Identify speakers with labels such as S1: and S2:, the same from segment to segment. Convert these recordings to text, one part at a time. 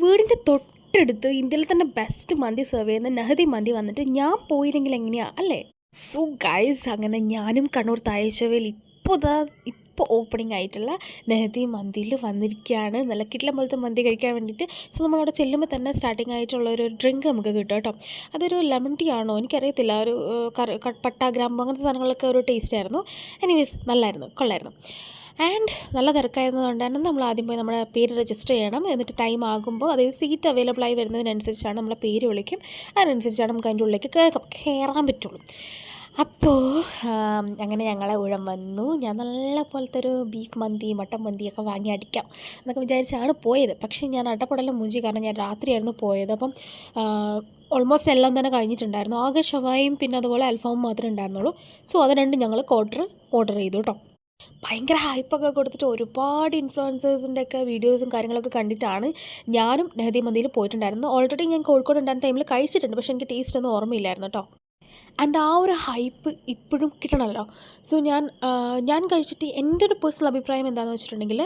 S1: വീടിൻ്റെ തൊട്ടടുത്ത് ഇന്ത്യയിൽ തന്നെ ബെസ്റ്റ് മന്തി സെർവ് ചെയ്യുന്ന നെഹദി മന്തി വന്നിട്ട് ഞാൻ പോയില്ലെങ്കിൽ എങ്ങനെയാണ് അല്ലേ? സോ ഗൈസ്, അങ്ങനെ ഞാനും കണ്ണൂർ തായച്ചവയിൽ ഇപ്പോൾ ഓപ്പണിംഗ് ആയിട്ടുള്ള നെഹദി മന്തിയിൽ വന്നിരിക്കുകയാണ്. നല്ല കിട്ടില്ല പോലത്തെ മന്തി കഴിക്കാൻ വേണ്ടിയിട്ട്. സോ നമ്മളവിടെ ചെല്ലുമ്പോൾ തന്നെ സ്റ്റാർട്ടിംഗ് ആയിട്ടുള്ള ഒരു ഡ്രിങ്ക് നമുക്ക് കിട്ടും കേട്ടോ. അതൊരു ലെമൺ ടീ ആണോ എനിക്കറിയത്തില്ല, ഒരു പട്ട ഗ്രാമ്പ് അങ്ങനത്തെ സാധനങ്ങളൊക്കെ ഒരു ടേസ്റ്റ് ആയിരുന്നു. എനിവേസ് നല്ലായിരുന്നു, കൊള്ളായിരുന്നു. ആൻഡ് നല്ല തിരക്കായിരുന്നതുകൊണ്ട് തന്നെ നമ്മൾ ആദ്യം പോയി നമ്മുടെ പേര് രജിസ്റ്റർ ചെയ്യണം. എന്നിട്ട് ടൈം ആകുമ്പോൾ, അതായത് സീറ്റ് അവൈലബിൾ ആയി വരുന്നതിനനുസരിച്ചാണ് നമ്മളെ പേര് വിളിക്കും. അതിനനുസരിച്ചാണ് നമുക്ക് അതിൻ്റെ ഉള്ളിലേക്ക് കയറാൻ പറ്റുള്ളൂ. അപ്പോൾ അങ്ങനെ ഞങ്ങളെ ഊഴം വന്നു. ഞാൻ നല്ല പോലത്തെ ഒരു ബീഫ് മന്തി മട്ടൻ മന്തിയൊക്കെ വാങ്ങി അടിക്കാം എന്നൊക്കെ വിചാരിച്ചാണ് പോയത്. പക്ഷേ ഞാൻ അടപടലം മൂഞ്ചി, കാരണം ഞാൻ രാത്രിയായിരുന്നു പോയത്. അപ്പം ഓൾമോസ്റ്റ് എല്ലാം തന്നെ കഴിഞ്ഞിട്ടുണ്ടായിരുന്നു. ആകെ ഷവായും പിന്നെ അതുപോലെ അൽഫാമും മാത്രമേ ഉണ്ടായിരുന്നുള്ളൂ. സോ അത് രണ്ടും ഞങ്ങൾ ഓർഡർ ചെയ്തു കേട്ടോ. ഭയങ്കര ഹൈപ്പൊക്കെ കൊടുത്തിട്ട് ഒരുപാട് ഇൻഫ്ലുവൻസേഴ്സിൻ്റെയൊക്കെ വീഡിയോസും കാര്യങ്ങളൊക്കെ കണ്ടിട്ടാണ് ഞാനും നെഹദി മന്തിയിൽ പോയിട്ടുണ്ടായിരുന്നു. ഓൾറെഡി ഞാൻ കോഴിക്കോട് ഉണ്ടായിരുന്ന ടൈമിൽ കഴിച്ചിട്ടുണ്ട്, പക്ഷേ എനിക്ക് ടേസ്റ്റ് ഒന്നും ഓർമ്മയില്ലായിരുന്നു കേട്ടോ. ആൻഡ് ആ ഒരു ഹൈപ്പ് ഇപ്പോഴും കിട്ടണമല്ലോ. സോ ഞാൻ കഴിച്ചിട്ട് എൻ്റെ ഒരു പേഴ്സണൽ അഭിപ്രായം എന്താണെന്ന് വെച്ചിട്ടുണ്ടെങ്കിൽ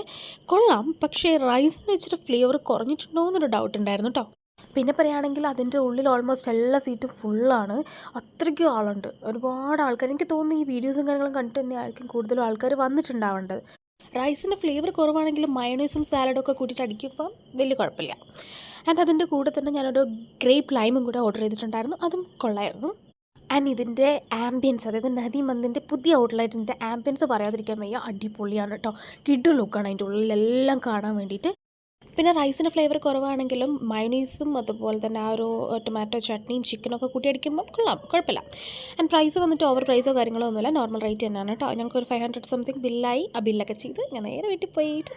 S1: കൊള്ളാം, പക്ഷേ റൈസിന് വെച്ചിട്ട് ഫ്ലേവർ കുറഞ്ഞിട്ടുണ്ടോ എന്നൊരു ഡൗട്ട് ഉണ്ടായിരുന്നു കേട്ടോ. പിന്നെ പറയുകയാണെങ്കിൽ അതിൻ്റെ ഉള്ളിൽ ഓൾമോസ്റ്റ് എല്ലാ സീറ്റും ഫുള്ളാണ്. അത്രയ്ക്കും ആളുണ്ട്, ഒരുപാട് ആൾക്കാർ. എനിക്ക് തോന്നുന്നു ഈ വീഡിയോസും കാര്യങ്ങളും കണ്ടിട്ട് തന്നെ ആയിരിക്കും കൂടുതലും ആൾക്കാർ വന്നിട്ടുണ്ടാവേണ്ടത്. റൈസിൻ്റെ ഫ്ലേവർ കുറവാണെങ്കിലും മയോണൈസും സാലഡും ഒക്കെ കൂട്ടിയിട്ട് അടിക്കുമ്പോൾ വലിയ കുഴപ്പമില്ല. ആൻഡ് അതിൻ്റെ കൂടെ തന്നെ ഞാനൊരു ഗ്രേപ്പ് ലൈമും കൂടെ ഓർഡർ ചെയ്തിട്ടുണ്ടായിരുന്നു, അതും കൊള്ളായിരുന്നു. ആൻഡ് ഇതിൻ്റെ ആംബിയൻസ്, അതായത് നെഹദി മന്തിൻ്റെ പുതിയ ഔട്ട്ലെറ്റിൻ്റെ ആംബിയൻസ് പറയാതിരിക്കാൻ വയ്യ, അടിപൊളിയാണ് കേട്ടോ. കിഡു ലുക്കാണ് അതിൻ്റെ ഉള്ളിലെല്ലാം കാണാൻ വേണ്ടിയിട്ട്. പിന്നെ റൈസിൻ്റെ ഫ്ലേവർ കുറവാണെങ്കിലും മയോണൈസും അതുപോലെ തന്നെ ആ ഒരു ടൊമാറ്റോ ചട്നിയും ചിക്കനൊക്കെ കൂട്ടി അടിക്കുമ്പോൾ കൊള്ളാം, കുഴപ്പമില്ല. ആൻഡ് പ്രൈസ് വന്നിട്ട് ഓവർ പ്രൈസോ കാര്യങ്ങളോ ഒന്നുമില്ല, നോർമൽ റേറ്റ് തന്നെയാണ് കേട്ടോ. ഞങ്ങൾക്കൊരു 500 സംതിങ് ബില്ലായി. ആ ബില്ലൊക്കെ ചെയ്ത് ഞാൻ നേരെ വീട്ടിൽ പോയിട്ട്